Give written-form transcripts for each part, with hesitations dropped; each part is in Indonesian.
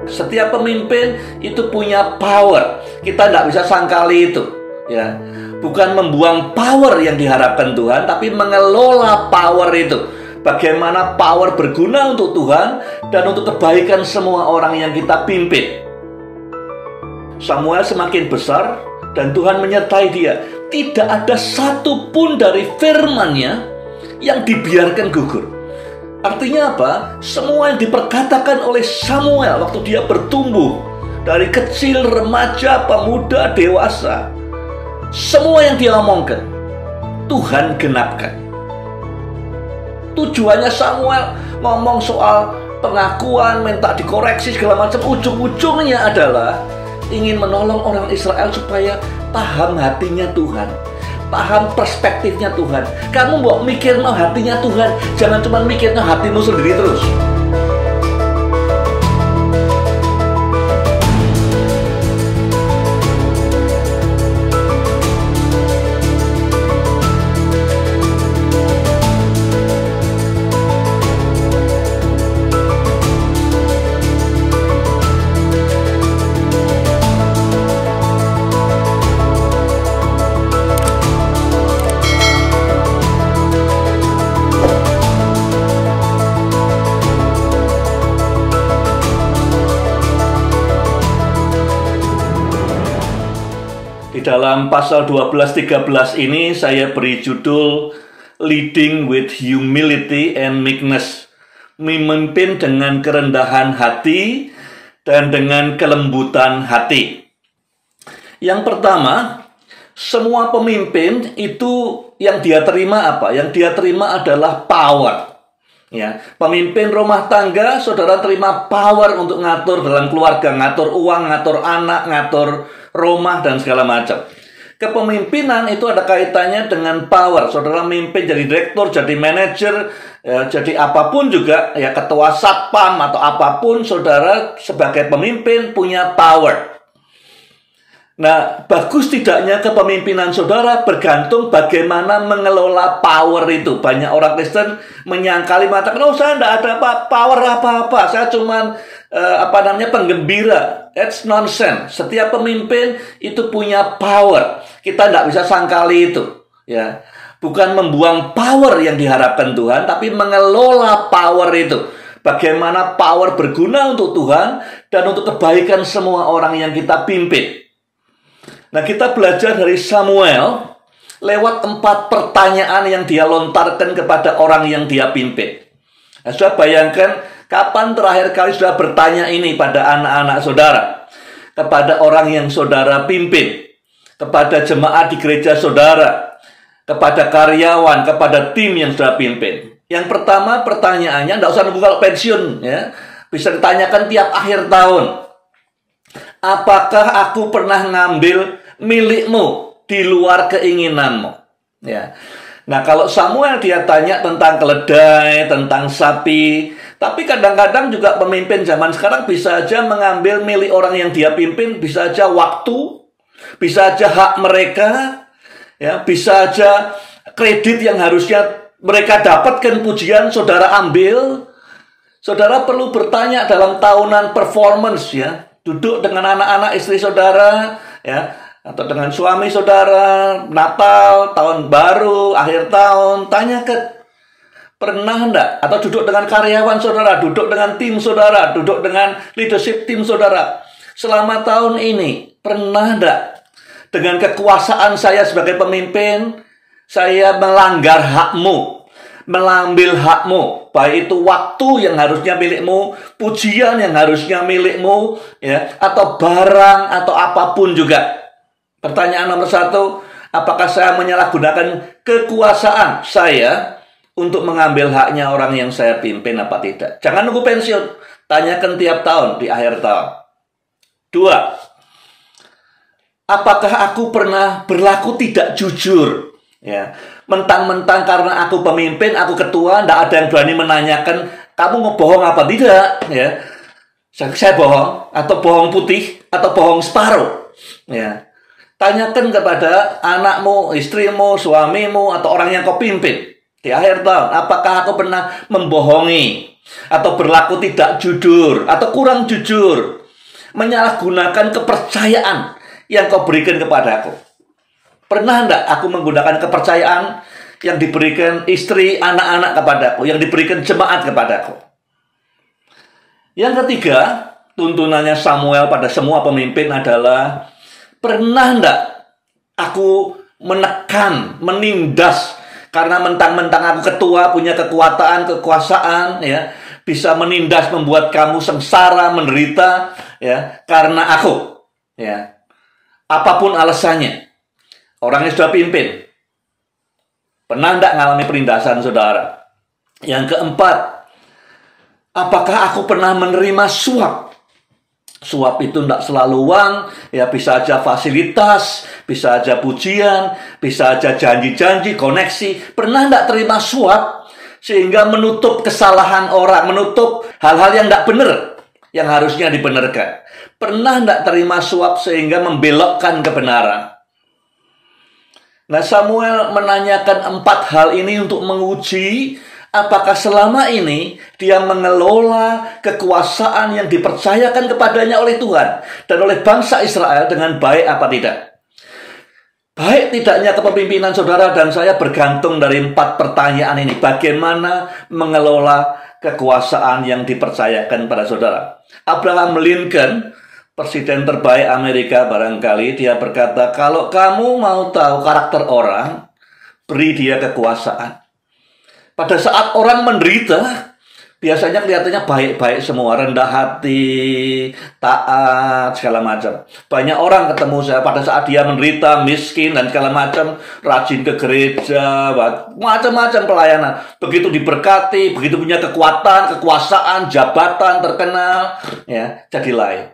Setiap pemimpin itu punya power. Kita tidak bisa sangkali itu, ya. Bukan membuang power yang diharapkan Tuhan, tapi mengelola power itu. Bagaimana power berguna untuk Tuhan dan untuk kebaikan semua orang yang kita pimpin. Samuel semakin besar dan Tuhan menyertai dia. Tidak ada satupun dari firman-Nya yang dibiarkan gugur. Artinya apa? Semua yang diperkatakan oleh Samuel waktu dia bertumbuh, dari kecil, remaja, pemuda, dewasa, semua yang dia omongkan Tuhan genapkan. Tujuannya Samuel ngomong soal pengakuan, minta dikoreksi segala macam, ujung-ujungnya adalah ingin menolong orang Israel supaya paham hatinya Tuhan, paham perspektifnya Tuhan. Kamu mau mikir hatinya Tuhan, jangan cuma mikirnya hatimu sendiri terus. Di dalam pasal 12-13 ini saya beri judul Leading with Humility and Meekness. Memimpin dengan kerendahan hati dan dengan kelembutan hati. Yang pertama, semua pemimpin itu yang dia terima apa? Yang dia terima adalah power. Ya, pemimpin rumah tangga, saudara terima power untuk ngatur dalam keluarga, ngatur uang, ngatur anak, ngatur rumah dan segala macam. Kepemimpinan itu ada kaitannya dengan power. Saudara mimpin jadi direktur, jadi manajer, ya, jadi apapun juga, ya ketua satpam atau apapun, saudara sebagai pemimpin punya power. Nah, bagus tidaknya kepemimpinan saudara bergantung bagaimana mengelola power itu. Banyak orang Kristen menyangkali, mengatakan, oh saya tidak ada power apa-apa, saya cuma penggembira. That's nonsense. Setiap pemimpin itu punya power. Kita tidak bisa sangkali itu, ya. Bukan membuang power yang diharapkan Tuhan, tapi mengelola power itu. Bagaimana power berguna untuk Tuhan dan untuk kebaikan semua orang yang kita pimpin. Nah, kita belajar dari Samuel lewat 4 pertanyaan yang dia lontarkan kepada orang yang dia pimpin. Nah, sudah bayangkan kapan terakhir kali sudah bertanya ini pada anak-anak saudara, kepada orang yang saudara pimpin, kepada jemaat di gereja saudara, kepada karyawan, kepada tim yang saudara pimpin. Yang pertama pertanyaannya, tidak usah nunggu kalau pensiun, ya, bisa ditanyakan tiap akhir tahun. Apakah aku pernah ngambil milikmu di luar keinginanmu? Ya. Nah, kalau Samuel dia tanya tentang keledai, tentang sapi, tapi kadang-kadang juga pemimpin zaman sekarang bisa aja mengambil milik orang yang dia pimpin, bisa aja waktu, bisa aja hak mereka, ya, bisa aja kredit yang harusnya mereka dapatkan, pujian saudara ambil. Saudara perlu bertanya dalam tahunan performance, ya. Duduk dengan anak-anak istri saudara, ya, atau dengan suami saudara, Natal, tahun baru, akhir tahun, tanyakan, pernah enggak? Atau duduk dengan karyawan saudara, duduk dengan tim saudara, duduk dengan leadership tim saudara. Selama tahun ini, pernah enggak dengan kekuasaan saya sebagai pemimpin, saya melanggar hakmu, mengambil hakmu, baik itu waktu yang harusnya milikmu, pujian yang harusnya milikmu, ya, atau barang atau apapun juga. Pertanyaan nomor 1, apakah saya menyalahgunakan kekuasaan saya untuk mengambil haknya orang yang saya pimpin apa tidak? Jangan nunggu pensiun, tanyakan tiap tahun di akhir tahun. 2, apakah aku pernah berlaku tidak jujur? Ya, mentang-mentang karena aku pemimpin, aku ketua, tidak ada yang berani menanyakan kamu ngebohong apa tidak, ya. Saya bohong, atau bohong putih, atau bohong separuh, ya. Tanyakan kepada anakmu, istrimu, suamimu, atau orang yang kau pimpin di akhir tahun, apakah aku pernah membohongi, atau berlaku tidak jujur, atau kurang jujur, menyalahgunakan kepercayaan yang kau berikan kepadaku. Pernah enggak aku menggunakan kepercayaan yang diberikan istri, anak-anak kepadaku, yang diberikan jemaat kepadaku? Yang ketiga, tuntunannya Samuel pada semua pemimpin adalah, pernah enggak aku menekan, menindas, karena mentang-mentang aku ketua, punya kekuatan, kekuasaan, ya, bisa menindas, membuat kamu sengsara, menderita, ya, karena aku, ya. Apapun alasannya, orangnya sudah pimpin. Pernah enggak ngalami penindasan, saudara? Yang keempat, apakah aku pernah menerima suap? Suap itu tidak selalu uang, ya, bisa aja fasilitas, bisa aja pujian, bisa aja janji-janji, koneksi. Pernah tidak terima suap sehingga menutup kesalahan orang, menutup hal-hal yang tidak benar, yang harusnya dibenarkan? Pernah tidak terima suap sehingga membelokkan kebenaran? Nah, Samuel menanyakan 4 hal ini untuk menguji apakah selama ini dia mengelola kekuasaan yang dipercayakan kepadanya oleh Tuhan dan oleh bangsa Israel dengan baik apa tidak. Baik tidaknya kepemimpinan saudara dan saya bergantung dari 4 pertanyaan ini. Bagaimana mengelola kekuasaan yang dipercayakan pada saudara? Abraham Lincoln, presiden terbaik Amerika barangkali, dia berkata, kalau kamu mau tahu karakter orang, beri dia kekuasaan. Pada saat orang menderita, biasanya kelihatannya baik-baik semua, rendah hati, taat, segala macam. Banyak orang ketemu saya pada saat dia menderita, miskin, dan segala macam, rajin ke gereja, macam-macam pelayanan. Begitu diberkati, begitu punya kekuatan, kekuasaan, jabatan, terkenal, ya, jadi lain.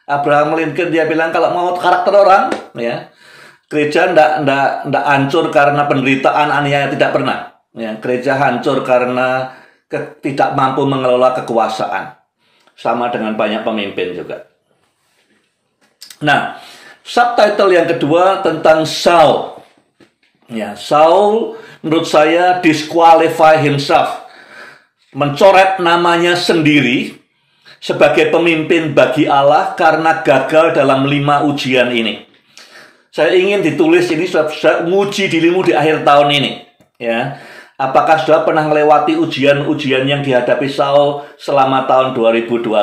Abraham Lincoln dia bilang kalau mau karakter orang, ya, gereja ndak hancur karena penderitaan, aniaya, tidak pernah. Ya, gereja hancur karena tidak mampu mengelola kekuasaan. Sama dengan banyak pemimpin juga. Nah, subtitle yang kedua tentang Saul. Ya, Saul menurut saya disqualify himself, mencoret namanya sendiri sebagai pemimpin bagi Allah karena gagal dalam 5 ujian ini. Saya ingin ditulis ini, saya nguji dirimu di akhir tahun ini, ya. Apakah sudah pernah melewati ujian-ujian yang dihadapi Saul selama tahun 2021?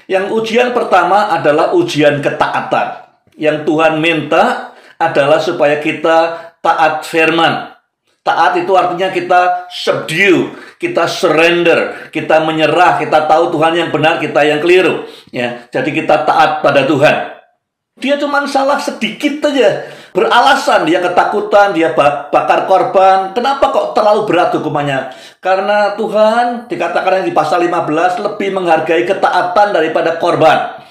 Yang ujian pertama adalah ujian ketaatan. Yang Tuhan minta adalah supaya kita taat firman. Taat itu artinya kita subdue, kita surrender, kita menyerah, kita tahu Tuhan yang benar, kita yang keliru. Ya, jadi kita taat pada Tuhan. Dia cuma salah sedikit aja, beralasan dia ketakutan, dia bakar korban. Kenapa kok terlalu berat hukumannya? Karena Tuhan, dikatakan di pasal 15, lebih menghargai ketaatan daripada korban.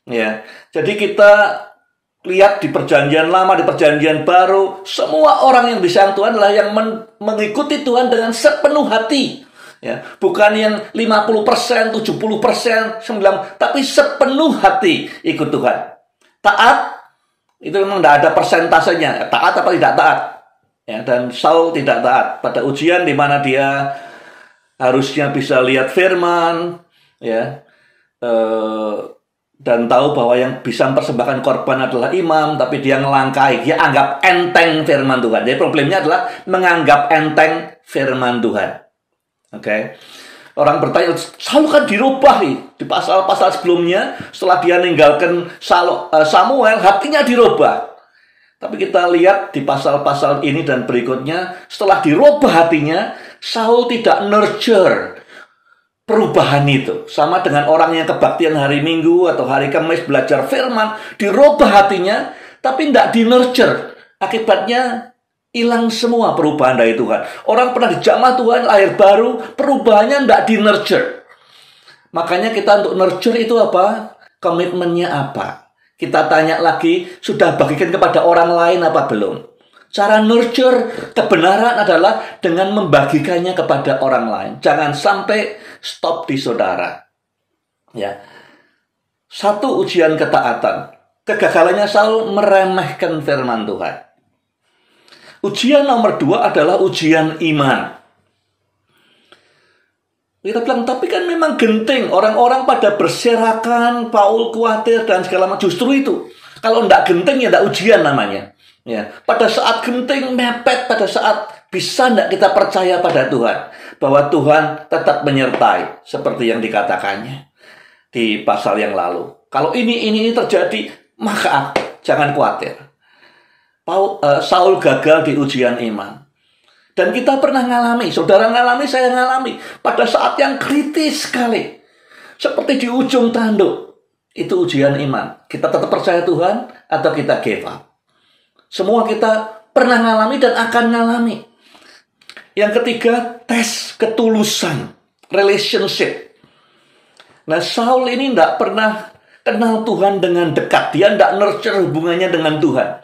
Ya, jadi kita lihat di perjanjian lama, di perjanjian baru, semua orang yang disayang Tuhan adalah yang mengikuti Tuhan dengan sepenuh hati. Ya, bukan yang 50%, 70%, 90%, tapi sepenuh hati ikut Tuhan. Taat, itu memang tidak ada persentasenya, taat apa tidak taat. Ya, dan Saul tidak taat pada ujian di mana dia harusnya bisa lihat firman, ya, dan tahu bahwa yang bisa mempersembahkan korban adalah imam, tapi dia ngelangkai, dia anggap enteng firman Tuhan. Jadi problemnya adalah menganggap enteng firman Tuhan. Oke. Orang bertanya, Saul kan dirubah di pasal-pasal sebelumnya, setelah dia meninggalkan Samuel, hatinya dirubah. Tapi kita lihat di pasal-pasal ini dan berikutnya, setelah dirubah hatinya, Saul tidak nurture perubahan itu. Sama dengan orang yang kebaktian hari Minggu atau hari Kamis belajar firman, dirubah hatinya, tapi tidak di-nurture. Akibatnya hilang semua perubahan dari Tuhan. Orang pernah dijamah Tuhan, lahir baru, perubahannya tidak di-nurture. Makanya kita untuk nurture itu apa? Komitmennya apa? Kita tanya lagi, sudah bagikan kepada orang lain apa belum? Cara nurture kebenaran adalah dengan membagikannya kepada orang lain. Jangan sampai stop di saudara. Ya. Satu ujian ketaatan. Kegagalannya Saul meremehkan firman Tuhan. Ujian nomor 2 adalah ujian iman. Kita bilang, tapi kan memang genting. Orang-orang pada berserakan, Paul khawatir dan segala macam. Justru itu. Kalau enggak genting ya enggak ujian namanya. Ya, pada saat genting, mepet, pada saat bisa enggak kita percaya pada Tuhan. Bahwa Tuhan tetap menyertai. Seperti yang dikatakannya di pasal yang lalu. Kalau ini terjadi, maka jangan khawatir. Saul gagal di ujian iman. Dan kita pernah ngalami, saudara ngalami, saya ngalami. Pada saat yang kritis sekali. Seperti di ujung tanduk. Itu ujian iman. Kita tetap percaya Tuhan atau kita give up. Semua kita pernah ngalami dan akan ngalami. Yang ketiga, tes ketulusan. Relationship. Nah, Saul ini tidak pernah kenal Tuhan dengan dekat. Dia tidak nurture hubungannya dengan Tuhan.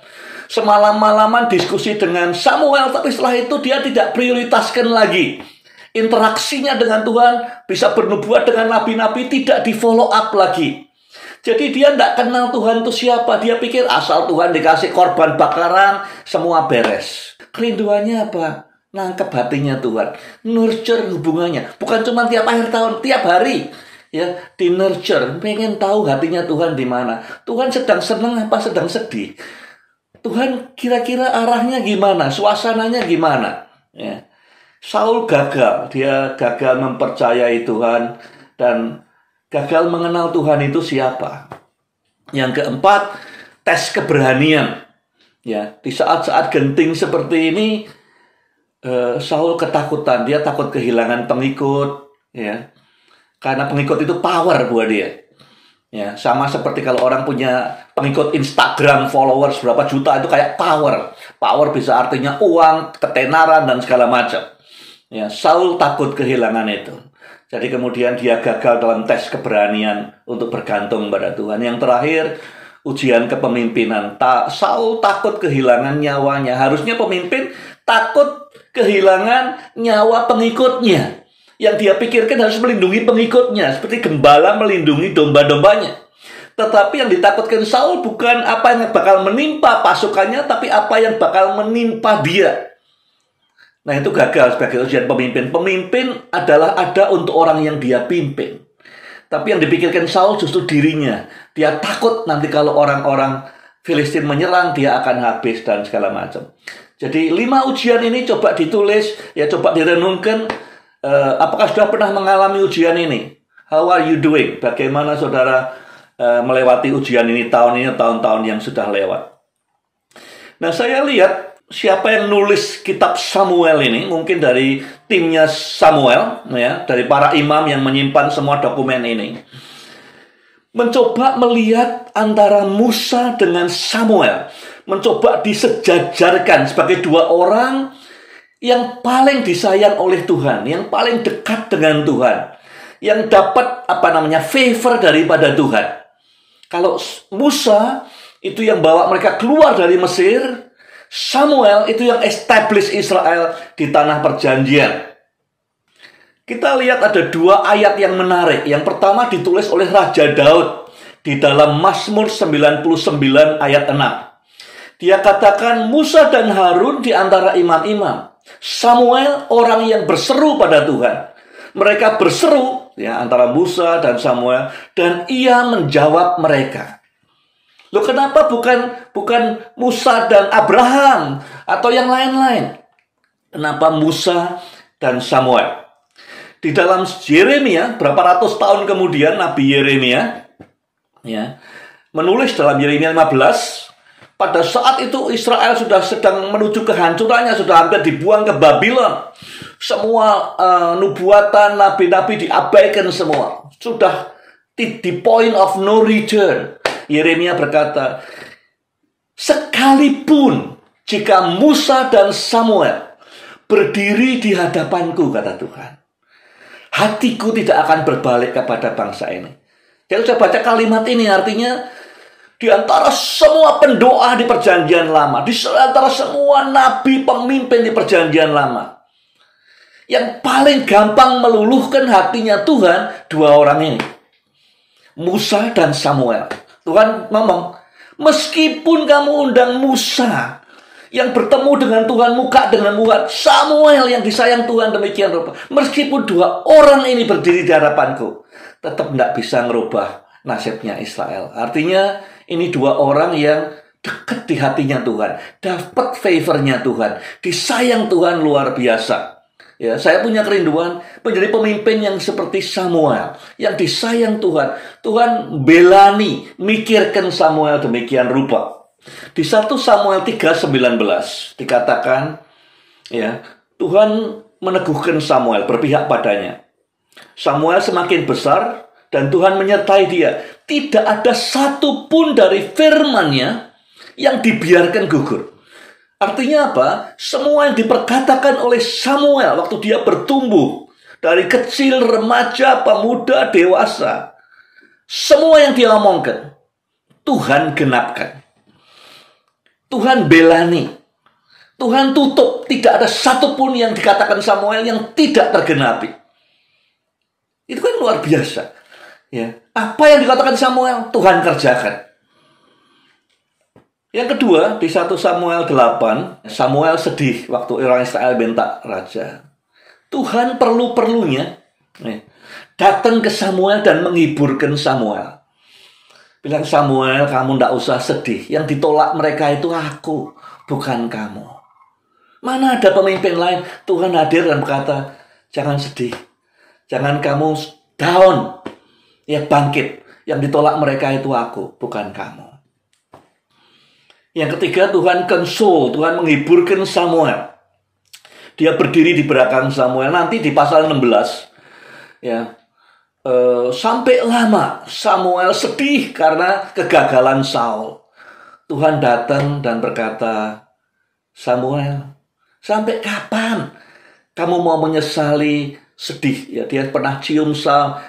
Semalam-malaman diskusi dengan Samuel, tapi setelah itu dia tidak prioritaskan lagi. Interaksinya dengan Tuhan, bisa bernubuat dengan nabi-nabi, tidak di follow up lagi. Jadi dia tidak kenal Tuhan itu siapa. Dia pikir asal Tuhan dikasih korban bakaran, semua beres. Kerinduannya apa? Nangkep hatinya Tuhan. Nurture hubungannya. Bukan cuma tiap akhir tahun, tiap hari. Ya, di nurture. Pengen tahu hatinya Tuhan di mana. Tuhan sedang senang apa sedang sedih. Tuhan kira-kira arahnya gimana, suasananya gimana. Ya. Saul gagal, dia gagal mempercayai Tuhan dan gagal mengenal Tuhan itu siapa. Yang keempat, tes keberanian. Ya, di saat-saat genting seperti ini, Saul ketakutan, dia takut kehilangan pengikut. Ya, karena pengikut itu power buat dia. Ya, sama seperti kalau orang punya pengikut Instagram, followers berapa juta, itu kayak power. Power bisa artinya uang, ketenaran, dan segala macam. Ya, Saul takut kehilangan itu. Jadi kemudian dia gagal dalam tes keberanian untuk bergantung pada Tuhan. Yang terakhir, ujian kepemimpinan. Saul takut kehilangan nyawanya. Harusnya pemimpin takut kehilangan nyawa pengikutnya. Yang dia pikirkan harus melindungi pengikutnya. Seperti gembala melindungi domba-dombanya. Tetapi yang ditakutkan Saul bukan apa yang bakal menimpa pasukannya, tapi apa yang bakal menimpa dia. Nah, itu gagal sebagai ujian pemimpin. Pemimpin adalah ada untuk orang yang dia pimpin. Tapi yang dipikirkan Saul justru dirinya. Dia takut nanti kalau orang-orang Filistin menyerang, dia akan habis dan segala macam. Jadi 5 ujian ini coba ditulis, ya coba direnungkan. Apakah sudah pernah mengalami ujian ini? How are you doing? Bagaimana saudara melewati ujian ini tahun-tahun yang sudah lewat? Nah, saya lihat siapa yang nulis kitab Samuel ini, mungkin dari timnya Samuel, ya, dari para imam yang menyimpan semua dokumen ini, mencoba melihat antara Musa dengan Samuel, mencoba disejajarkan sebagai 2 orang yang paling disayang oleh Tuhan, yang paling dekat dengan Tuhan, yang dapat favor daripada Tuhan. Kalau Musa itu yang bawa mereka keluar dari Mesir, Samuel itu yang establish Israel di tanah perjanjian. Kita lihat ada 2 ayat yang menarik. Yang pertama ditulis oleh Raja Daud di dalam Mazmur 99 ayat 6. Dia katakan Musa dan Harun di antara imam-imam. Samuel orang yang berseru pada Tuhan. Mereka berseru ya antara Musa dan Samuel dan ia menjawab mereka. Loh, kenapa bukan Musa dan Abraham atau yang lain-lain? Kenapa Musa dan Samuel? Di dalam Yeremia berapa ratus tahun kemudian Nabi Yeremia ya menulis dalam Yeremia 15. Pada saat itu Israel sudah sedang menuju kehancurannya, sudah hampir dibuang ke Babylon. Semua nubuatan nabi-nabi diabaikan semua. Sudah di point of no return. Yeremia berkata, sekalipun jika Musa dan Samuel berdiri di hadapanku, kata Tuhan, hatiku tidak akan berbalik kepada bangsa ini. Jadi saya baca kalimat ini artinya, di antara semua pendoa di perjanjian lama, di antara semua nabi pemimpin di perjanjian lama, yang paling gampang meluluhkan hatinya Tuhan, 2 orang ini, Musa dan Samuel. Tuhan ngomong, meskipun kamu undang Musa, yang bertemu dengan Tuhan muka dengan muka. Samuel yang disayang Tuhan demikian rupa. Meskipun dua orang ini berdiri di hadapanku, tetap tidak bisa merubah nasibnya Israel. Artinya ini dua orang yang dekat di hatinya Tuhan, dapat favornya Tuhan, disayang Tuhan luar biasa. Ya, saya punya kerinduan menjadi pemimpin yang seperti Samuel, yang disayang Tuhan. Tuhan belani, mikirkan Samuel demikian rupa. Di 1 Samuel 3:19 dikatakan, ya, Tuhan meneguhkan Samuel, berpihak padanya. Samuel semakin besar dan Tuhan menyertai dia. Tidak ada satupun dari firman-Nya yang dibiarkan gugur. Artinya apa? Semua yang diperkatakan oleh Samuel waktu dia bertumbuh, dari kecil, remaja, pemuda, dewasa, semua yang dia omongkan, Tuhan genapkan. Tuhan belani. Tuhan tutup. Tidak ada satupun yang dikatakan Samuel yang tidak tergenapi. Itu kan luar biasa. Ya. Apa yang dikatakan Samuel, Tuhan kerjakan. Yang kedua, di 1 Samuel 8, Samuel sedih waktu orang Israel minta raja. Tuhan perlu-perlunya datang ke Samuel dan menghiburkan Samuel. Bilang, Samuel, kamu tidak usah sedih. Yang ditolak mereka itu aku, bukan kamu. Mana ada pemimpin lain? Tuhan hadir dan berkata, jangan sedih. Jangan kamu down. Ya, bangkit. Yang ditolak mereka itu aku, bukan kamu. Yang ketiga, Tuhan console, Tuhan menghiburkan Samuel. Dia berdiri di belakang Samuel. Nanti di pasal 16, ya, sampai lama Samuel sedih karena kegagalan Saul. Tuhan datang dan berkata, Samuel, sampai kapan kamu mau menyesali sedih? Ya, dia pernah cium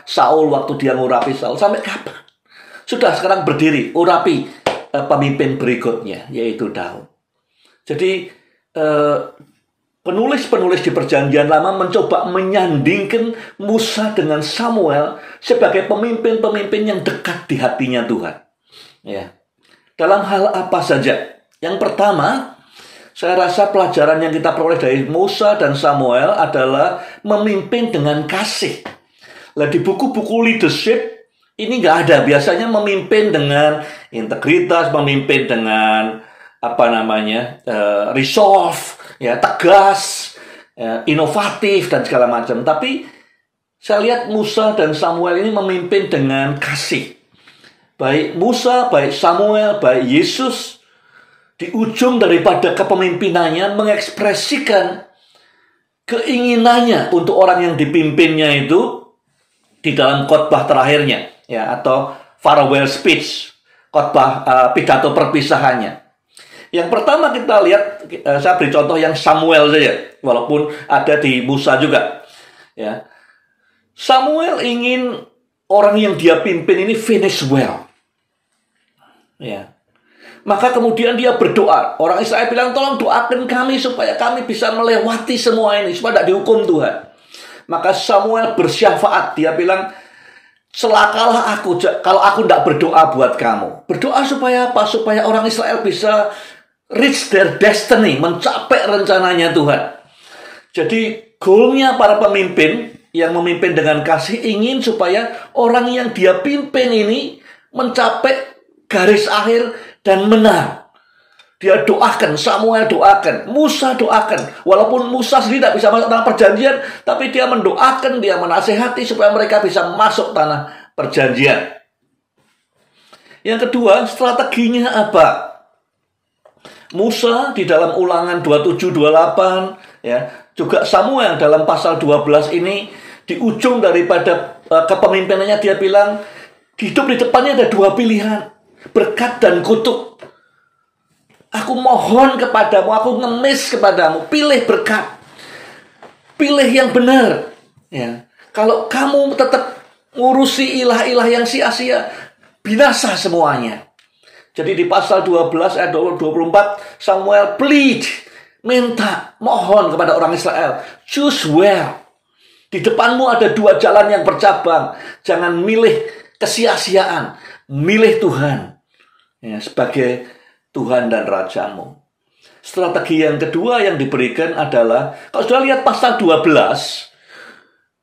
Saul waktu dia ngurapi Saul. Sampai kapan? Sudah, sekarang berdiri, urapi pemimpin berikutnya, yaitu Daud. Jadi penulis-penulis di Perjanjian Lama mencoba menyandingkan Musa dengan Samuel sebagai pemimpin-pemimpin yang dekat di hatinya Tuhan. Ya. Dalam hal apa saja? Yang pertama, saya rasa pelajaran yang kita peroleh dari Musa dan Samuel adalah memimpin dengan kasih. Lah, di buku-buku leadership ini nggak ada. Biasanya memimpin dengan integritas, memimpin dengan resolve, ya, tegas, ya, inovatif dan segala macam. Tapi saya lihat Musa dan Samuel ini memimpin dengan kasih. Baik Musa, baik Samuel, baik Yesus, di ujung daripada kepemimpinannya mengekspresikan keinginannya untuk orang yang dipimpinnya itu di dalam khotbah terakhirnya. Ya, atau farewell speech, khotbah pidato perpisahannya. Yang pertama kita lihat, saya beri contoh yang Samuel saja, walaupun ada di Musa juga. Ya, Samuel ingin orang yang dia pimpin ini finish well. Ya, maka kemudian dia berdoa. Orang Israel bilang, tolong doakan kami supaya kami bisa melewati semua ini, supaya tidak dihukum Tuhan. Maka Samuel bersyafaat, dia bilang, celakalah aku kalau aku tidak berdoa buat kamu. Berdoa supaya apa? Supaya orang Israel bisa reach their destiny, mencapai rencananya Tuhan. Jadi goalnya para pemimpin yang memimpin dengan kasih ingin supaya orang yang dia pimpin ini mencapai garis akhir dan menang. Dia doakan, Samuel doakan, Musa doakan. Walaupun Musa sendiri tidak bisa masuk tanah perjanjian, tapi dia mendoakan, dia menasehati supaya mereka bisa masuk tanah perjanjian. Yang kedua, strateginya apa? Musa di dalam Ulangan 27-28, ya, juga Samuel dalam pasal 12 ini, di ujung daripada kepemimpinannya dia bilang, hidup di depannya ada dua pilihan, berkat dan kutuk. Aku mohon kepadamu, aku ngemis kepadamu, pilih berkat. Pilih yang benar. Ya. Kalau kamu tetap ngurusi ilah-ilah yang sia-sia, binasa semuanya. Jadi di pasal 12 ayat 24, Samuel plead, minta, mohon kepada orang Israel, choose well. Di depanmu ada dua jalan yang bercabang. Jangan milih kesia-siaan, milih Tuhan. Ya, sebagai Tuhan dan Rajamu. Strategi yang kedua yang diberikan adalah, kalau sudah lihat pasal 12,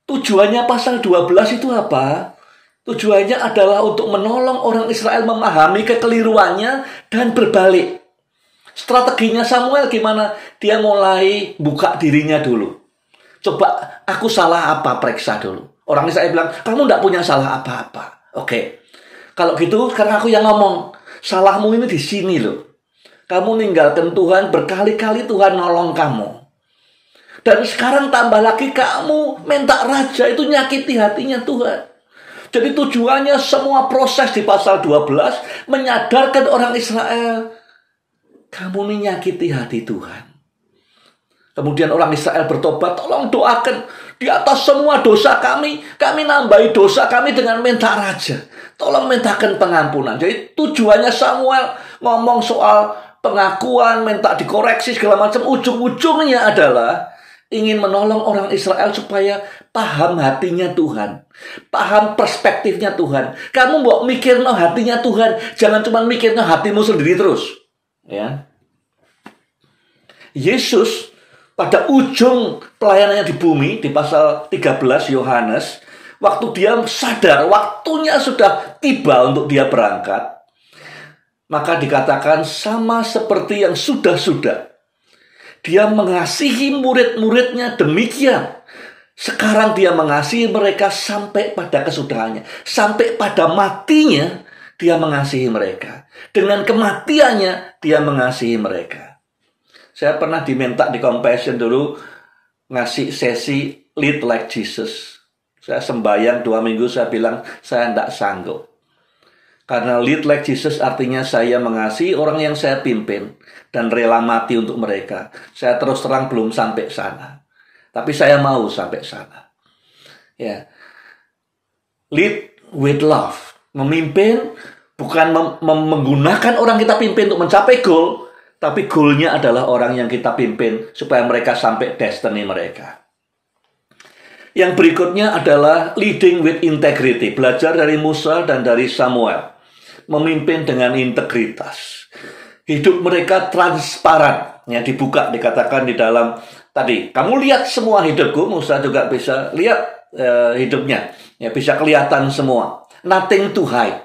tujuannya pasal 12 itu apa? Tujuannya adalah untuk menolong orang Israel memahami kekeliruannya dan berbalik. Strateginya Samuel gimana? Dia mulai buka dirinya dulu. Coba, aku salah apa? Periksa dulu. Orang Israel bilang, kamu tidak punya salah apa-apa. Oke. Kalau gitu, sekarang aku yang ngomong. Salahmu ini di sini loh. Kamu ninggalkan Tuhan, berkali-kali Tuhan nolong kamu. Dan sekarang tambah lagi kamu minta raja, itu nyakiti hatinya Tuhan. Jadi tujuannya semua proses di pasal 12 menyadarkan orang Israel, kamu ini nyakiti hati Tuhan. Kemudian orang Israel bertobat, tolong doakan di atas semua dosa kami nambahi dosa kami dengan minta raja. Tolong mintakan pengampunan. Jadi tujuannya Samuel ngomong soal pengakuan, minta dikoreksi segala macam, ujung-ujungnya adalah ingin menolong orang Israel supaya paham hatinya Tuhan, paham perspektifnya Tuhan. Kamu mau mikir hatinya Tuhan, jangan cuma mikir hatimu sendiri terus. Ya, Yesus pada ujung pelayanannya di bumi, di pasal 13 Yohanes, waktu dia sadar waktunya sudah tiba untuk dia berangkat, maka dikatakan sama seperti yang sudah-sudah. Dia mengasihi murid-muridnya demikian. Sekarang dia mengasihi mereka sampai pada kesudahannya. Sampai pada matinya dia mengasihi mereka. Dengan kematiannya dia mengasihi mereka. Saya pernah diminta di Compassion dulu ngasih sesi Lead Like Jesus. Saya sembahyang 2 minggu, saya bilang saya tidak sanggup. Karena lead like Jesus artinya saya mengasihi orang yang saya pimpin dan rela mati untuk mereka. Saya terus terang belum sampai sana. Tapi saya mau sampai sana. Ya. Lead with love. Memimpin bukan menggunakan orang kita pimpin untuk mencapai goal, tapi goalnya adalah orang yang kita pimpin supaya mereka sampai destiny mereka. Yang berikutnya adalah leading with integrity. Belajar dari Musa dan dari Samuel. Memimpin dengan integritas. Hidup mereka transparan. Ya, dibuka, dikatakan di dalam tadi. Kamu lihat semua hidupku. Musa juga bisa lihat hidupnya. Ya, bisa kelihatan semua. Nothing to hide.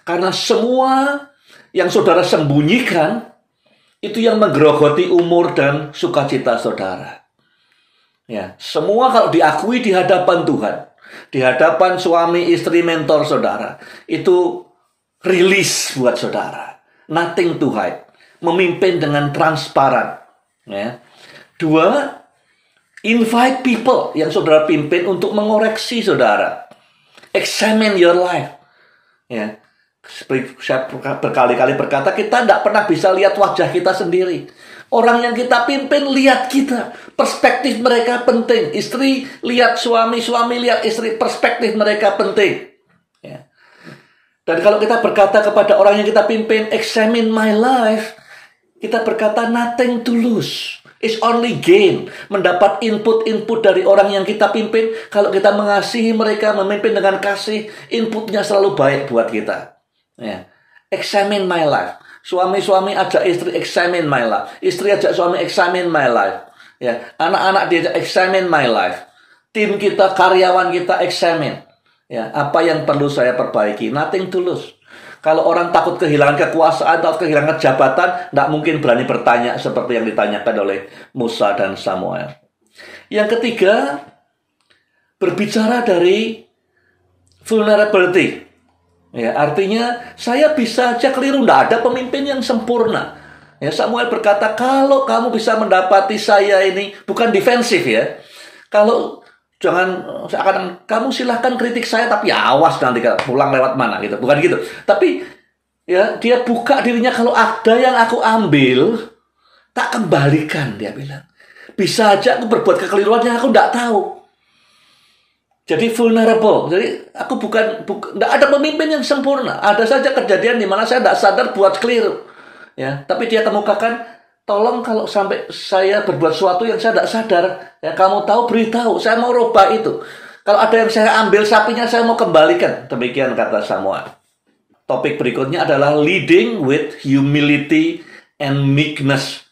Karena semua yang saudara sembunyikan, itu yang menggerogoti umur dan sukacita saudara. Ya, semua kalau diakui di hadapan Tuhan, di hadapan suami, istri, mentor saudara, itu rilis buat saudara. Nothing to hide. Memimpin dengan transparan. Ya. 2, invite people yang saudara pimpin untuk mengoreksi saudara. Examine your life. Ya. Seperti saya berkali-kali berkata, kita tidak pernah bisa lihat wajah kita sendiri. Orang yang kita pimpin lihat kita. Perspektif mereka penting. Istri lihat suami, suami lihat istri. Perspektif mereka penting. Ya. Dan kalau kita berkata kepada orang yang kita pimpin, examine my life, kita berkata nothing to lose. It's only gain. Mendapat input-input dari orang yang kita pimpin. Kalau kita mengasihi mereka, memimpin dengan kasih, inputnya selalu baik buat kita. Ya. Examine my life. Suami-suami ajak istri examine my life. Istri ajak suami examine my life. Ya. Anak-anak diajak examine my life. Tim kita, karyawan kita examine. Ya. Apa yang perlu saya perbaiki? Nothing to lose. Kalau orang takut kehilangan kekuasaan, takut kehilangan jabatan, tidak mungkin berani bertanya seperti yang ditanyakan oleh Musa dan Samuel. Yang ketiga, berbicara dari vulnerability. Ya, artinya saya bisa aja keliru, tidak ada pemimpin yang sempurna. Ya, Samuel berkata, kalau kamu bisa mendapati saya ini, bukan defensif ya. Kalau jangan seakan kamu silahkan kritik saya, tapi ya awas nanti pulang lewat mana gitu, bukan gitu. Tapi ya dia buka dirinya, kalau ada yang aku ambil, tak kembalikan, dia bilang. Bisa aja aku berbuat kekeliruan yang aku tidak tahu. Jadi vulnerable. Jadi aku bukan tidak ada pemimpin yang sempurna. Ada saja kejadian di mana saya tidak sadar buat keliru. Ya, tapi dia kemukakan, tolong kalau sampai saya berbuat sesuatu yang saya tidak sadar, ya kamu tahu, beritahu. Saya mau rubah itu. Kalau ada yang saya ambil sapinya, saya mau kembalikan. Demikian kata Samuel. Topik berikutnya adalah leading with humility and meekness.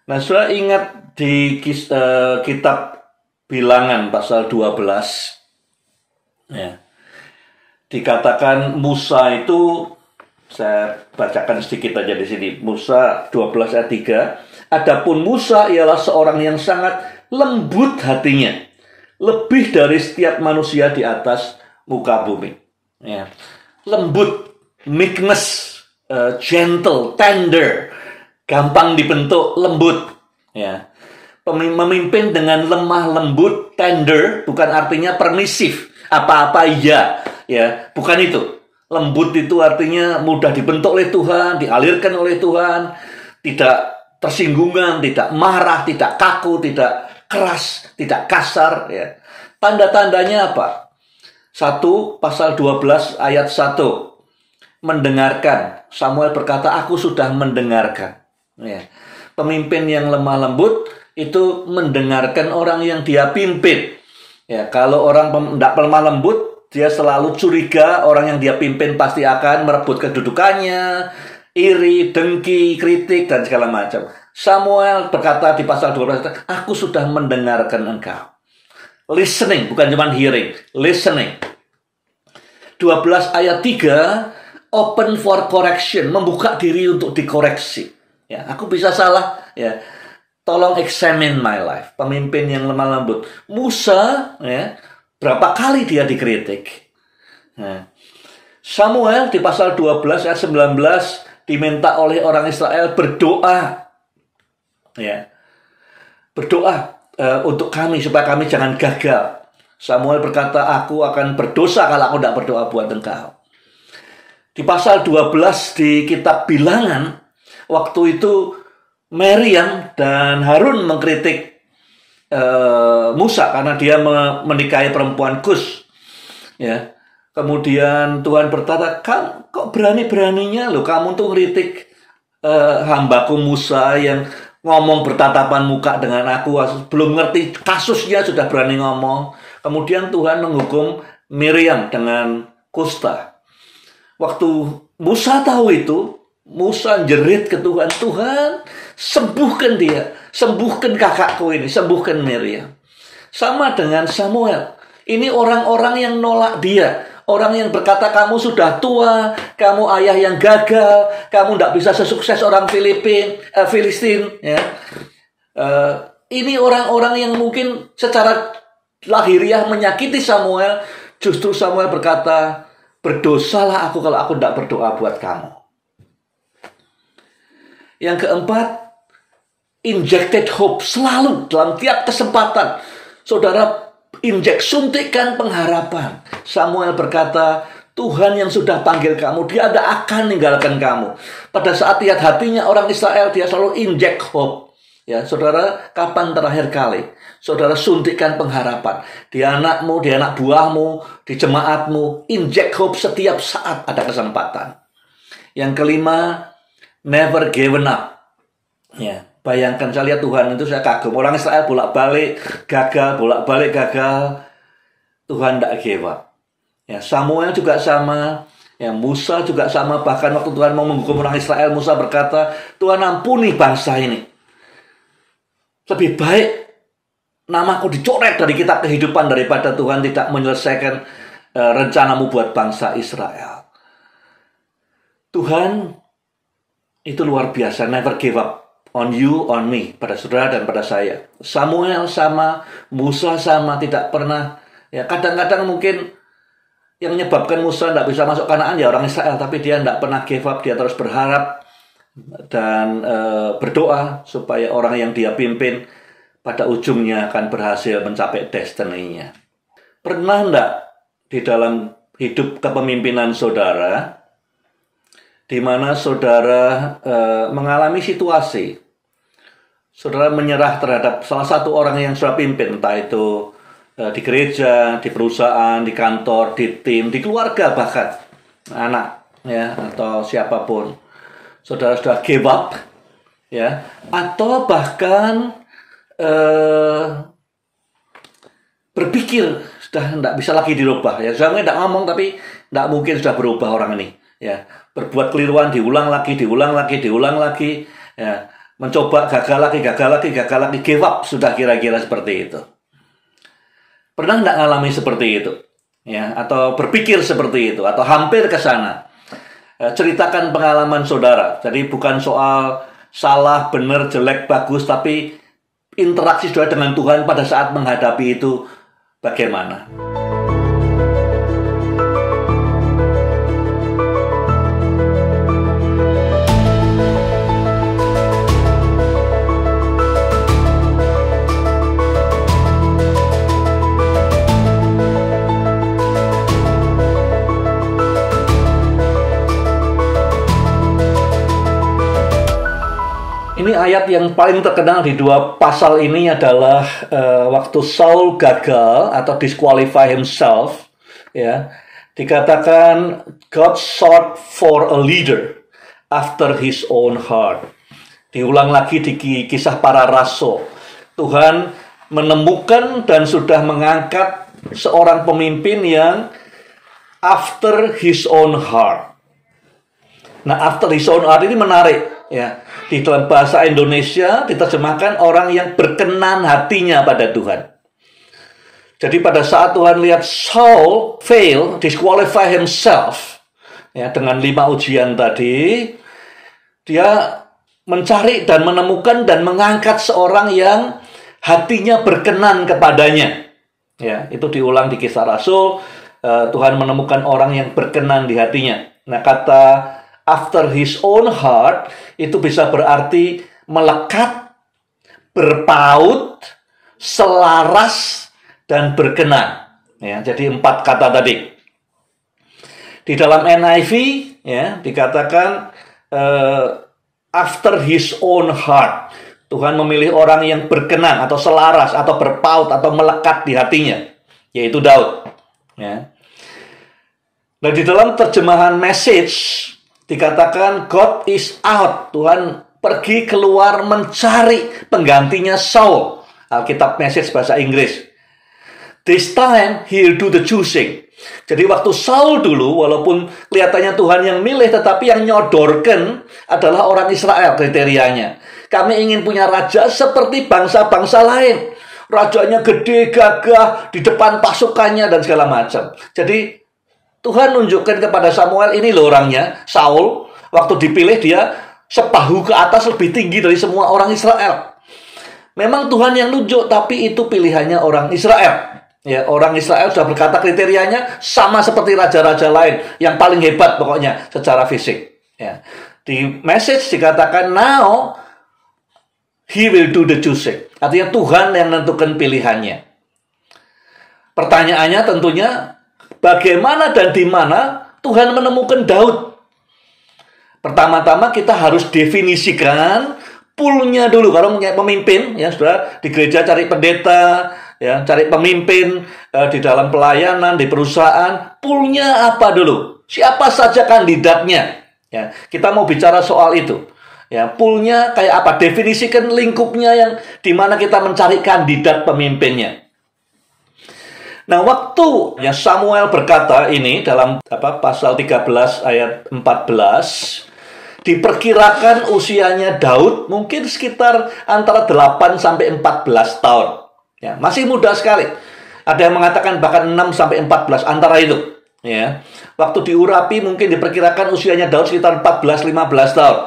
Nah, saudara ingat di kitab Bilangan pasal 12, ya, dikatakan Musa itu, saya bacakan sedikit aja di sini. Musa 12 ayat 3. Adapun Musa ialah seorang yang sangat lembut hatinya, lebih dari setiap manusia di atas muka bumi. Ya. Lembut, meekness, gentle, tender, gampang dibentuk, lembut. Ya. Memimpin dengan lemah lembut, tender, bukan artinya permisif, apa-apa iya, ya, bukan itu. Lembut itu artinya mudah dibentuk oleh Tuhan, dialirkan oleh Tuhan, tidak tersinggungan, tidak marah, tidak kaku, tidak keras, tidak kasar, ya. Tanda-tandanya apa? 1 pasal 12 ayat 1. Mendengarkan. Samuel berkata, aku sudah mendengarkan. Ya. Pemimpin yang lemah lembut itu mendengarkan orang yang dia pimpin. Ya, kalau orang tidak lemah lembut, dia selalu curiga orang yang dia pimpin pasti akan merebut kedudukannya, iri, dengki, kritik, dan segala macam. Samuel berkata di pasal 12, aku sudah mendengarkan engkau. Listening, bukan cuma hearing, listening. 12 ayat 3, open for correction, membuka diri untuk dikoreksi. Ya, aku bisa salah, ya. Tolong examine my life. Pemimpin yang lemah lembut. Musa, ya, berapa kali dia dikritik. Nah, Samuel di pasal 12 ayat 19 diminta oleh orang Israel berdoa. Ya. Berdoa untuk kami supaya kami jangan gagal. Samuel berkata, aku akan berdosa kalau aku tidak berdoa buat engkau. Di pasal 12 di kitab Bilangan, waktu itu Miriam dan Harun mengkritik Musa karena dia menikahi perempuan Kus. Ya. Kemudian Tuhan berkata, kok berani-beraninya loh kamu tuh ngeritik hambaku Musa yang ngomong bertatapan muka dengan aku, belum ngerti kasusnya sudah berani ngomong. Kemudian Tuhan menghukum Miriam dengan kusta. Waktu Musa tahu itu, Musa jerit ke Tuhan, Tuhan sembuhkan dia, sembuhkan kakakku ini, sembuhkan Miriam. Sama dengan Samuel, ini orang-orang yang nolak dia, orang yang berkata kamu sudah tua, kamu ayah yang gagal, kamu tidak bisa sesukses orang Filistin. Ya. Ini orang-orang yang mungkin secara lahiriah menyakiti Samuel. Justru Samuel berkata, berdosalah aku kalau aku tidak berdoa buat kamu. Yang keempat, injected hope. Selalu dalam tiap kesempatan saudara injek, suntikan pengharapan. Samuel berkata, Tuhan yang sudah panggil kamu, dia tidak akan meninggalkan kamu. Pada saat lihat hatinya orang Israel, dia selalu injek hope. Ya, saudara, kapan terakhir kali saudara suntikan pengharapan di anakmu, di anak buahmu, di jemaatmu? Injek hope setiap saat ada kesempatan. Yang kelima, never given up. Ya, bayangkan, saya lihat Tuhan itu, saya kagum. Orang Israel bolak-balik gagal, bolak-balik gagal. Tuhan tidak give up. Ya, Samuel juga sama. Ya, Musa juga sama. Bahkan waktu Tuhan mau menghukum orang Israel, Musa berkata, Tuhan ampuni bangsa ini. Lebih baik namaku dicoret dari kitab kehidupan daripada Tuhan tidak menyelesaikan rencanamu buat bangsa Israel. Tuhan itu luar biasa, never give up on you, on me, pada saudara dan pada saya. Samuel sama, Musa sama, tidak pernah. Ya, kadang-kadang mungkin yang menyebabkan Musa tidak bisa masuk Kanaan ya orang Israel, tapi dia tidak pernah give up, dia terus berharap dan berdoa supaya orang yang dia pimpin pada ujungnya akan berhasil mencapai destiny-nya. Pernah enggak di dalam hidup kepemimpinan saudara di mana saudara mengalami situasi saudara menyerah terhadap salah satu orang yang saudara pimpin, entah itu di gereja, di perusahaan, di kantor, di tim, di keluarga, bahkan anak, ya, atau siapapun. Saudara sudah give up, ya, atau bahkan berpikir sudah tidak bisa lagi dirubah. Ya, sudah tidak ngomong tapi tidak mungkin sudah berubah orang ini. Ya, berbuat keliruan diulang lagi, ya. Mencoba gagal lagi, give up, sudah kira-kira seperti itu. Pernah nggak ngalami seperti itu? Ya, atau berpikir seperti itu, atau hampir ke sana? Ceritakan pengalaman saudara. Jadi bukan soal salah, benar, jelek, bagus, tapi interaksi saudara dengan Tuhan pada saat menghadapi itu bagaimana? Ini ayat yang paling terkenal di dua pasal ini adalah waktu Saul gagal atau disqualify himself, ya. Dikatakan God sought for a leader after his own heart. Diulang lagi di kisah para rasul. Tuhan menemukan dan sudah mengangkat seorang pemimpin yang after his own heart. Nah, after his own heart ini menarik, ya. Di dalam bahasa Indonesia diterjemahkan orang yang berkenan hatinya pada Tuhan. Jadi pada saat Tuhan lihat Saul fail, disqualify himself, ya, dengan 5 ujian tadi, dia mencari dan menemukan dan mengangkat seorang yang hatinya berkenan kepadanya. Ya, itu diulang di Kisah Rasul. Tuhan menemukan orang yang berkenan di hatinya. Nah, kata after his own heart itu bisa berarti melekat, berpaut, selaras, dan berkenan. Ya, jadi 4 kata tadi. Di dalam NIV, ya, dikatakan after his own heart. Tuhan memilih orang yang berkenan atau selaras atau berpaut atau melekat di hatinya, yaitu Daud. Ya. Nah, di dalam terjemahan Message dikatakan God is out. Tuhan pergi keluar mencari penggantinya Saul. Alkitab Message bahasa Inggris. This time he'll do the choosing. Jadi waktu Saul dulu, walaupun kelihatannya Tuhan yang milih, tetapi yang nyodorkan adalah orang Israel kriterianya. Kami ingin punya raja seperti bangsa-bangsa lain. Rajanya gede, gagah, di depan pasukannya dan segala macam. Jadi Tuhan nunjukkan kepada Samuel, ini loh orangnya, Saul. Waktu dipilih dia sepahu ke atas lebih tinggi dari semua orang Israel. Memang Tuhan yang nunjuk, tapi itu pilihannya orang Israel. Ya, orang Israel sudah berkata kriterianya sama seperti raja-raja lain. Yang paling hebat pokoknya secara fisik. Ya. Di Message dikatakan, now he will do the choosing. Artinya Tuhan yang menentukan pilihannya. Pertanyaannya tentunya, bagaimana dan di mana Tuhan menemukan Daud? Pertama-tama kita harus definisikan poolnya dulu. Kalau punya pemimpin, ya saudara, di gereja cari pendeta, ya, cari pemimpin di dalam pelayanan, di perusahaan, poolnya apa dulu? Siapa saja kandidatnya? Ya, kita mau bicara soal itu. Ya, poolnya kayak apa? Definisikan lingkupnya yang di mana kita mencari kandidat pemimpinnya. Nah, waktu Samuel berkata ini dalam pasal 13 ayat 14, diperkirakan usianya Daud mungkin sekitar antara 8 sampai 14 tahun. Ya, masih muda sekali. Ada yang mengatakan bahkan 6 sampai 14 antara itu. Ya. Waktu diurapi mungkin diperkirakan usianya Daud sekitar 14-15 tahun.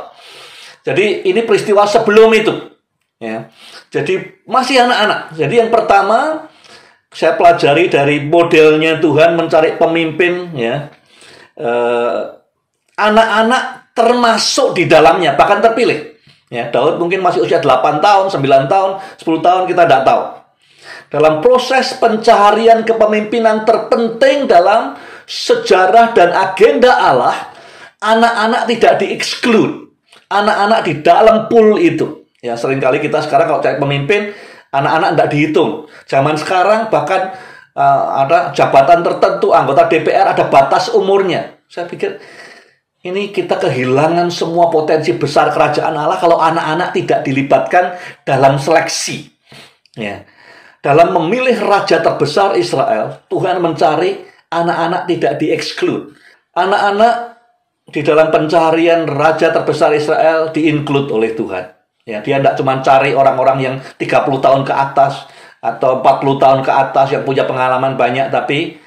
Jadi ini peristiwa sebelum itu. Ya. Jadi masih anak-anak. Jadi yang pertama saya pelajari dari modelnya Tuhan mencari pemimpin, ya. Anak-anak termasuk di dalamnya, bahkan terpilih. Ya, Daud mungkin masih usia 8 tahun, 9 tahun, 10 tahun, kita tidak tahu. Dalam proses pencaharian kepemimpinan terpenting dalam sejarah dan agenda Allah, anak-anak tidak di-exclude. Anak-anak di dalam pool itu. Ya, seringkali kita sekarang kalau cari pemimpin, anak-anak tidak dihitung. Zaman sekarang bahkan ada jabatan tertentu, anggota DPR ada batas umurnya. Saya pikir ini kita kehilangan semua potensi besar kerajaan Allah kalau anak-anak tidak dilibatkan dalam seleksi. Ya. Dalam memilih raja terbesar Israel, Tuhan mencari anak-anak tidak di-exclude. Anak-anak di dalam pencarian raja terbesar Israel di-include oleh Tuhan. Ya, dia tidak cuma cari orang-orang yang 30 tahun ke atas atau 40 tahun ke atas yang punya pengalaman banyak, tapi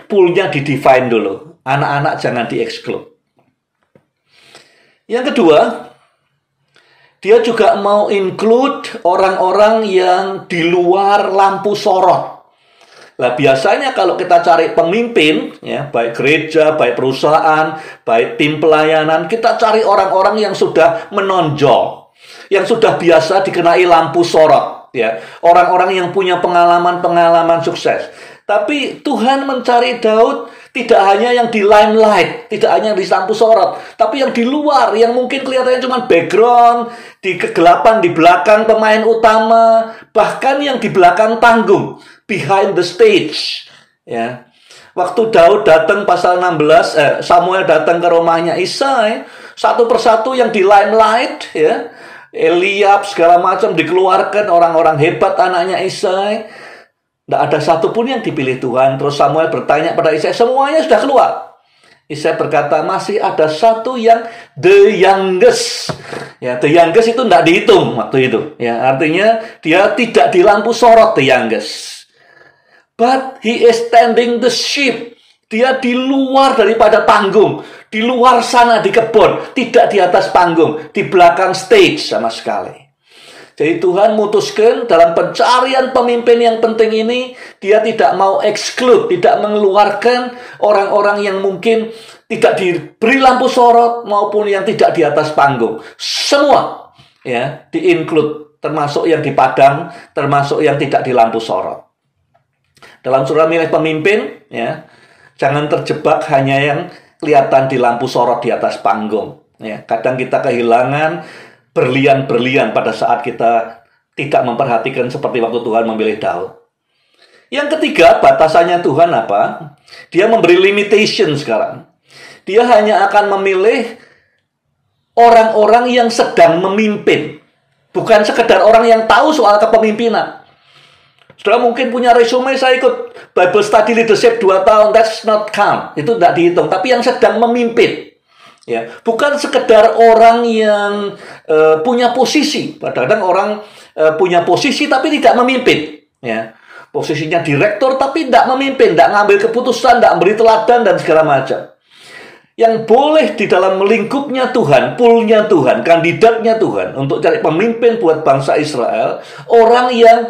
poolnya di-define dulu. Anak-anak jangan di-exclude. Yang kedua, dia juga mau include orang-orang yang di luar lampu sorot. Nah, biasanya kalau kita cari pemimpin, ya, baik gereja, baik perusahaan, baik tim pelayanan, kita cari orang-orang yang sudah menonjol, yang sudah biasa dikenai lampu sorot, ya, orang-orang yang punya pengalaman-pengalaman sukses. Tapi Tuhan mencari Daud tidak hanya yang di limelight, tidak hanya di lampu sorot, tapi yang di luar, yang mungkin kelihatannya cuma background, di kegelapan di belakang pemain utama, bahkan yang di belakang panggung, behind the stage. Ya. Waktu Daud datang pasal 16, Samuel datang ke rumahnya Isai, satu persatu yang di limelight, ya, Eliab segala macam dikeluarkan, orang-orang hebat anaknya Isai. Tidak ada satupun yang dipilih Tuhan. Terus Samuel bertanya pada Isai, semuanya sudah keluar. Isai berkata, masih ada satu yang the youngest. Ya, the youngest itu tidak dihitung waktu itu. Ya, artinya dia tidak di lampu sorot, the youngest. But he is standing the sheep. Dia di luar daripada panggung. Di luar sana di kebun. Tidak di atas panggung. Di belakang stage sama sekali. Jadi Tuhan memutuskan dalam pencarian pemimpin yang penting ini, dia tidak mau exclude, tidak mengeluarkan orang-orang yang mungkin tidak diberi lampu sorot maupun yang tidak di atas panggung. Semua ya di-include, termasuk yang di padang, termasuk yang tidak di lampu sorot. Dalam surah milih pemimpin, ya, jangan terjebak hanya yang kelihatan di lampu sorot di atas panggung. Ya, kadang kita kehilangan berlian-berlian pada saat kita tidak memperhatikan seperti waktu Tuhan memilih Daud. Yang ketiga, batasannya Tuhan apa? Dia memberi limitation sekarang. Dia hanya akan memilih orang-orang yang sedang memimpin. Bukan sekedar orang yang tahu soal kepemimpinan. Saudara mungkin punya resume, saya ikut Bible Study Leadership 2 tahun, that's not count. Itu tidak dihitung. Tapi yang sedang memimpin. Ya, bukan sekedar orang yang punya posisi. Kadang-kadang orang punya posisi tapi tidak memimpin. Ya, posisinya direktur tapi tidak memimpin, tidak ngambil keputusan, tidak memberi teladan dan segala macam. Yang boleh di dalam lingkupnya Tuhan, poolnya Tuhan, kandidatnya Tuhan untuk cari pemimpin buat bangsa Israel, orang yang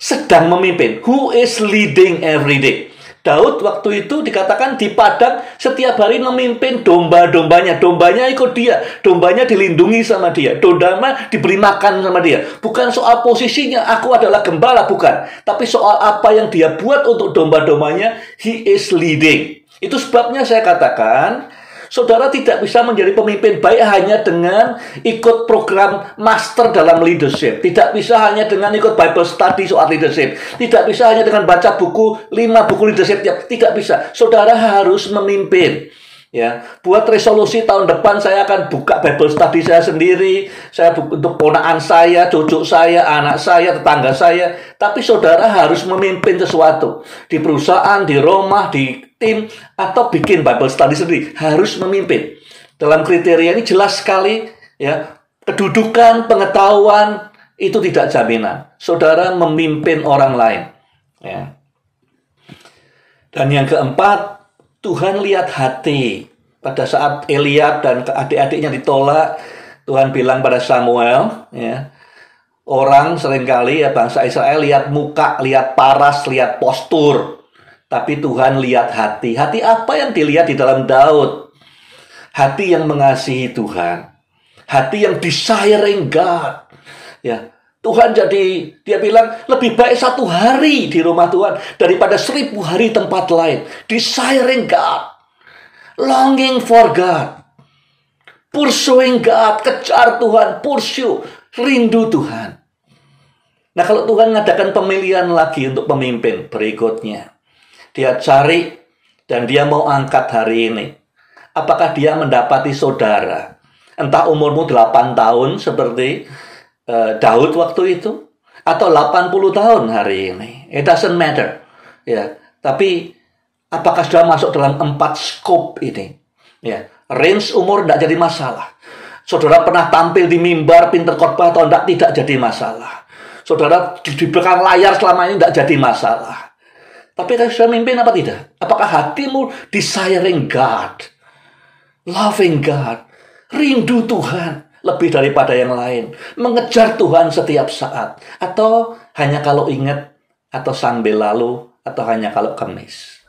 sedang memimpin, who is leading every day. Daud waktu itu dikatakan di padang setiap hari memimpin domba-dombanya. Dombanya ikut dia. Dombanya dilindungi sama dia. Dombanya diberi makan sama dia. Bukan soal posisinya, aku adalah gembala, bukan. Tapi soal apa yang dia buat untuk domba-dombanya, he is leading. Itu sebabnya saya katakan, saudara tidak bisa menjadi pemimpin baik hanya dengan ikut program master dalam leadership. Tidak bisa hanya dengan ikut Bible study soal leadership. Tidak bisa hanya dengan baca buku 5 buku leadership. Tidak bisa. Saudara harus memimpin. Ya, buat resolusi tahun depan saya akan buka Bible study saya sendiri. Saya untuk ponakan saya, cucu saya, anak saya, tetangga saya. Tapi saudara harus memimpin sesuatu. Di perusahaan, di rumah, di tim, atau bikin Bible study sendiri. Harus memimpin. Dalam kriteria ini jelas sekali, ya, kedudukan, pengetahuan, itu tidak jaminan. Saudara memimpin orang lain. Ya. Dan yang keempat, Tuhan lihat hati. Pada saat Eliab dan adik-adiknya ditolak, Tuhan bilang pada Samuel, ya, orang seringkali ya bangsa Israel lihat muka, lihat paras, lihat postur. Tapi Tuhan lihat hati. Hati apa yang dilihat di dalam Daud? Hati yang mengasihi Tuhan. Hati yang desiring God. Ya, Tuhan jadi, dia bilang, lebih baik 1 hari di rumah Tuhan daripada 1000 hari tempat lain. Desiring God. Longing for God. Pursuing God. Kejar Tuhan. Pursue. Rindu Tuhan. Nah, kalau Tuhan mengadakan pemilihan lagi untuk pemimpin berikutnya, dia cari dan dia mau angkat hari ini. Apakah dia mendapati saudara? Entah umurmu 8 tahun seperti Daud waktu itu, atau 80 tahun hari ini. It doesn't matter. Ya, tapi apakah sudah masuk dalam 4 scope ini? Ya, range umur tidak jadi masalah. Saudara pernah tampil di mimbar, pinter khotbah atau enggak, tidak jadi masalah. Saudara di belakang layar selama ini tidak jadi masalah. Tapi kalau sudah mimpin apa tidak? Apakah hatimu desiring God, loving God, rindu Tuhan lebih daripada yang lain, mengejar Tuhan setiap saat, atau hanya kalau ingat, atau sambil lalu, atau hanya kalau kemis?